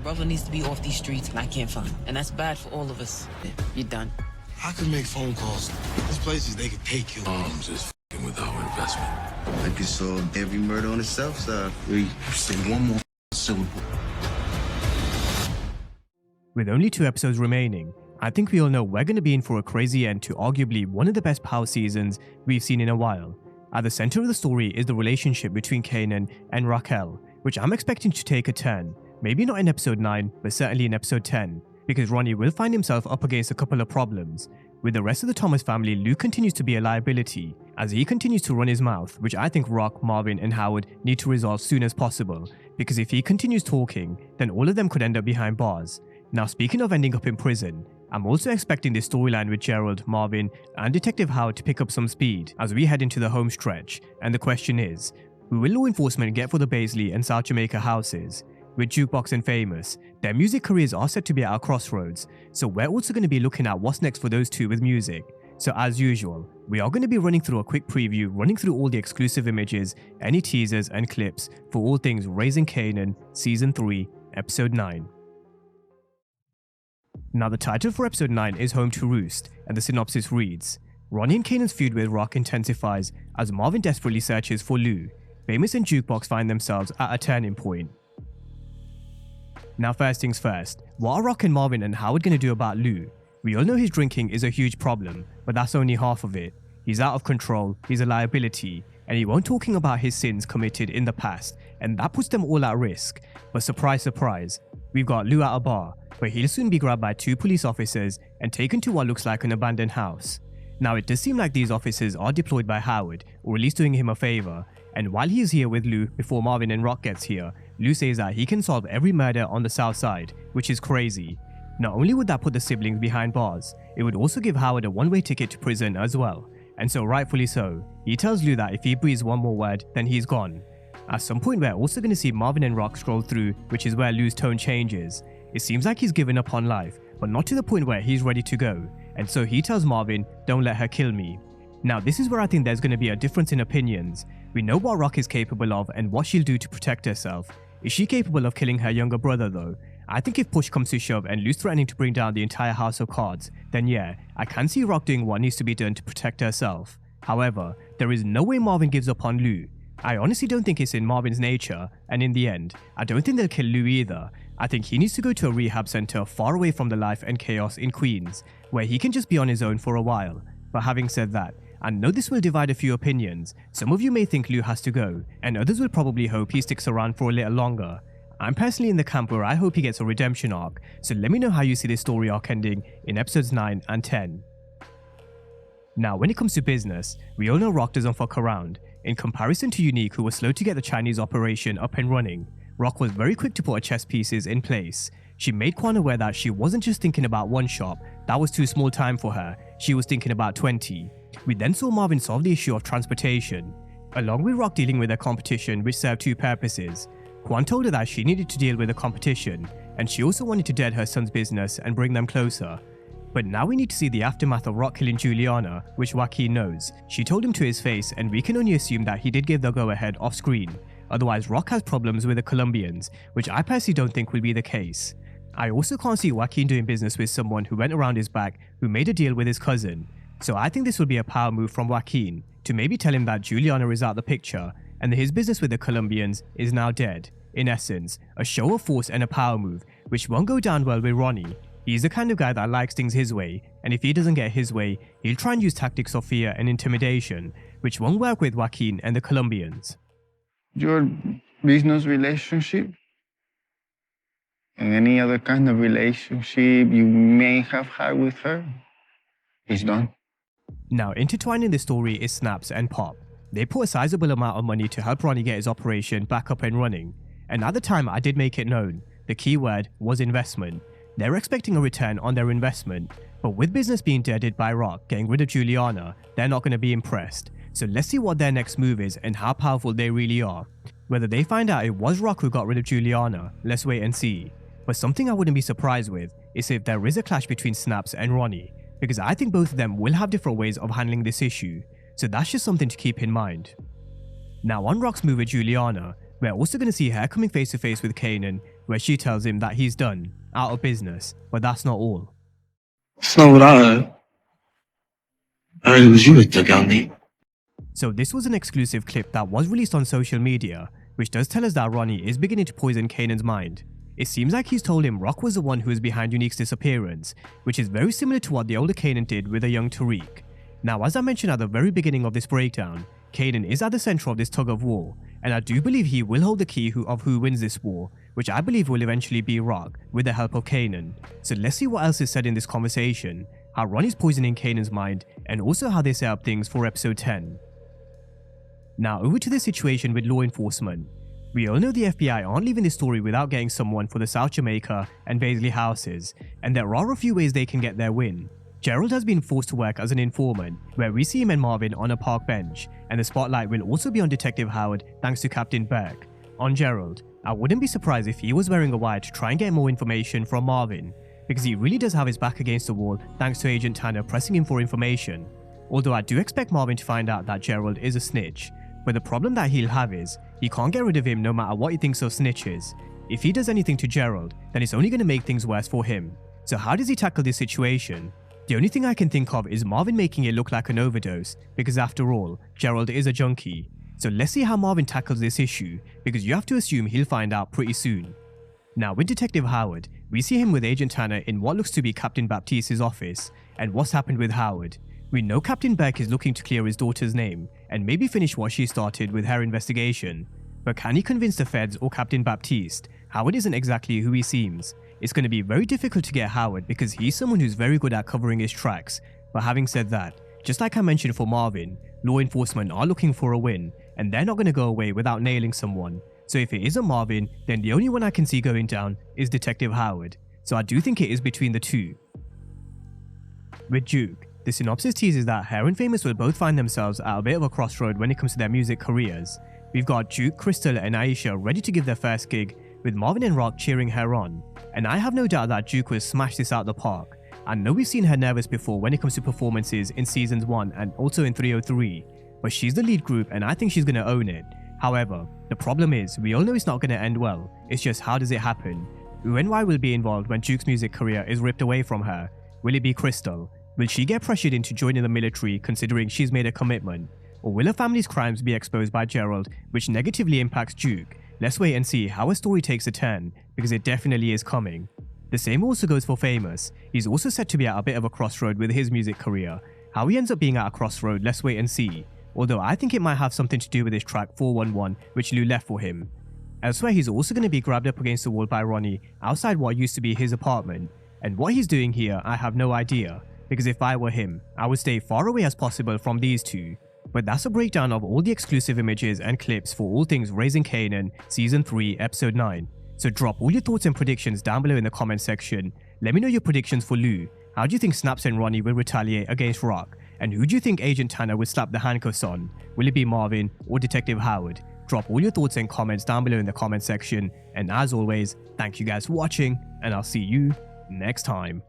brother needs to be off these streets and I can't find him. And that's bad for all of us. You're done. I could make phone calls. There's places they could pay kill. Arms is f***ing with our investment. I could solve every murder on the Southside. You say one more syllable. With only 2 episodes remaining, I think we all know we're going to be in for a crazy end to arguably one of the best power seasons we've seen in a while. At the center of the story is the relationship between Kanan and Raquel, which I'm expecting to take a turn, maybe not in episode 9, but certainly in episode 10, because Ronnie will find himself up against a couple of problems. With the rest of the Thomas family, Lou continues to be a liability, as he continues to run his mouth, which I think Rock, Marvin and Howard need to resolve soon as possible, because if he continues talking, then all of them could end up behind bars. Now, speaking of ending up in prison, I'm also expecting this storyline with Gerald, Marvin, and Detective Howard to pick up some speed as we head into the home stretch, and the question is, who will law enforcement get for the Baisley and South Jamaica houses? With Jukebox and Famous, their music careers are set to be at a crossroads, so we're also going to be looking at what's next for those two with music. So as usual, we are going to be running through a quick preview, running through all the exclusive images, any teasers and clips for all things Raising Kanan Season 3, Episode 9. Now the title for episode 9 is Home to Roost, and the synopsis reads, Ronnie and Kanan's feud with Rock intensifies as Marvin desperately searches for Lou. Famous and Jukebox find themselves at a turning point. Now first things first, what are Rock and Marvin and Howard going to do about Lou? We all know his drinking is a huge problem, but that's only half of it. He's out of control, he's a liability, and he won't talking about his sins committed in the past, and that puts them all at risk. But surprise surprise, we've got Lou at a bar, but he'll soon be grabbed by 2 police officers and taken to what looks like an abandoned house. Now it does seem like these officers are deployed by Howard, or at least doing him a favor, and while he is here with Lou before Marvin and Rock gets here, Lou says that he can solve every murder on the South Side, which is crazy. Not only would that put the siblings behind bars, it would also give Howard a one-way ticket to prison as well, and so rightfully so, he tells Lou that if he breathes one more word, then he's gone. At some point we're also going to see Marvin and Rock scroll through, which is where Lou's tone changes. It seems like he's given up on life, but not to the point where he's ready to go, and so he tells Marvin, don't let her kill me. Now this is where I think there's going to be a difference in opinions. We know what Rock is capable of and what she'll do to protect herself. Is she capable of killing her younger brother though? I think if push comes to shove and Lou's threatening to bring down the entire house of cards, then yeah, I can see Rock doing what needs to be done to protect herself. However, there is no way Marvin gives up on Lou. I honestly don't think it's in Marvin's nature, and in the end, I don't think they'll kill Lou either. I think he needs to go to a rehab center far away from the life and chaos in Queens, where he can just be on his own for a while. But having said that, I know this will divide a few opinions. Some of you may think Lou has to go, and others will probably hope he sticks around for a little longer. I'm personally in the camp where I hope he gets a redemption arc, so let me know how you see this story arc ending in episodes 9 and 10. Now when it comes to business, we all know Rock doesn't fuck around. In comparison to Unique, who was slow to get the Chinese operation up and running, Rock was very quick to put her chess pieces in place. She made Quan aware that she wasn't just thinking about one shop, that was too small time for her, she was thinking about 20. We then saw Marvin solve the issue of transportation, along with Rock dealing with their competition, which served 2 purposes. Quan told her that she needed to deal with the competition, and she also wanted to dead her son's business and bring them closer. But now we need to see the aftermath of Rock killing Juliana, which Joaquin knows. She told him to his face, and we can only assume that he did give the go-ahead off screen. Otherwise, Rock has problems with the Colombians, which I personally don't think will be the case. I also can't see Joaquin doing business with someone who went around his back, who made a deal with his cousin. So I think this will be a power move from Joaquin, to maybe tell him that Juliana is out the picture, and that his business with the Colombians is now dead. In essence, a show of force and a power move, which won't go down well with Ronnie. He's the kind of guy that likes things his way, and if he doesn't get his way, he'll try and use tactics of fear and intimidation, which won't work with Joaquin and the Colombians. Your business relationship and any other kind of relationship you may have had with her is done. Now, intertwined in the story is Snaps and Pop. They put a sizable amount of money to help Ronnie get his operation back up and running, and at the time I did make it known, the key word was investment. They're expecting a return on their investment, but with business being deaded by Rock getting rid of Juliana, they're not going to be impressed. So let's see what their next move is and how powerful they really are. Whether they find out it was Rock who got rid of Juliana, let's wait and see. But something I wouldn't be surprised with is if there is a clash between Snaps and Ronnie, because I think both of them will have different ways of handling this issue, so that's just something to keep in mind. Now on Rock's move with Juliana, we're also going to see her coming face to face with Kanan, where she tells him that he's done, out of business, but that's not all. That's not what I heard. I heard it was you that took out Nate. So this was an exclusive clip that was released on social media, which does tell us that Ronnie is beginning to poison Kanan's mind. It seems like he's told him Rock was the one who was behind Unique's disappearance, which is very similar to what the older Kanan did with the young Tariq. Now, as I mentioned at the very beginning of this breakdown, Kanan is at the center of this tug of war, and I do believe he will hold the key of who wins this war, which I believe will eventually be Rock, with the help of Kanan. So let's see what else is said in this conversation, how Ronnie's poisoning Kanan's mind, and also how they set up things for episode 10. Now over to the situation with law enforcement. We all know the FBI aren't leaving this story without getting someone for the South Jamaica and Paisley houses, and there are a few ways they can get their win. Gerald has been forced to work as an informant, where we see him and Marvin on a park bench, and the spotlight will also be on Detective Howard thanks to Captain Burke. On Gerald, I wouldn't be surprised if he was wearing a wire to try and get more information from Marvin, because he really does have his back against the wall thanks to Agent Tanner pressing him for information. Although I do expect Marvin to find out that Gerald is a snitch, but the problem that he'll have is, he can't get rid of him no matter what he thinks of snitches. If he does anything to Gerald, then it's only going to make things worse for him. So how does he tackle this situation? The only thing I can think of is Marvin making it look like an overdose, because after all, Gerald is a junkie. So let's see how Marvin tackles this issue, because you have to assume he'll find out pretty soon. Now with Detective Howard, we see him with Agent Tanner in what looks to be Captain Baptiste's office, and what's happened with Howard. We know Captain Beck is looking to clear his daughter's name, and maybe finish what she started with her investigation. But can he convince the feds or Captain Baptiste? Howard isn't exactly who he seems. It's going to be very difficult to get Howard because he's someone who's very good at covering his tracks. But having said that, just like I mentioned for Marvin, law enforcement are looking for a win, and they're not going to go away without nailing someone. So if it isn't Marvin, then the only one I can see going down is Detective Howard. So I do think it is between the two. With Duke, the synopsis teases that Her and Famous will both find themselves at a bit of a crossroad when it comes to their music careers. We've got Duke, Crystal and Aisha ready to give their first gig, with Marvin and Rock cheering her on. And I have no doubt that Duke will smash this out the park. I know we've seen her nervous before when it comes to performances in seasons 1 and also in 303, but she's the lead group and I think she's going to own it. However, the problem is, we all know it's not going to end well, it's just how does it happen? Who and why will be involved when Duke's music career is ripped away from her? Will it be Crystal? Will she get pressured into joining the military considering she's made a commitment? Or will her family's crimes be exposed by Gerald, which negatively impacts Duke? Let's wait and see how her story takes a turn, because it definitely is coming. The same also goes for Famous. He's also said to be at a bit of a crossroad with his music career. How he ends up being at a crossroad, let's wait and see. Although I think it might have something to do with his track 411, which Lou left for him. Elsewhere, he's also going to be grabbed up against the wall by Ronnie outside what used to be his apartment. And what he's doing here, I have no idea, because if I were him, I would stay far away as possible from these two. But that's a breakdown of all the exclusive images and clips for all things Raising Kanan Season 3 Episode 9. So drop all your thoughts and predictions down below in the comment section. Let me know your predictions for Lou. How do you think Snaps and Ronnie will retaliate against Rock? And who do you think Agent Tanner will slap the handcuffs on? Will it be Marvin or Detective Howard? Drop all your thoughts and comments down below in the comment section. And as always, thank you guys for watching, and I'll see you next time.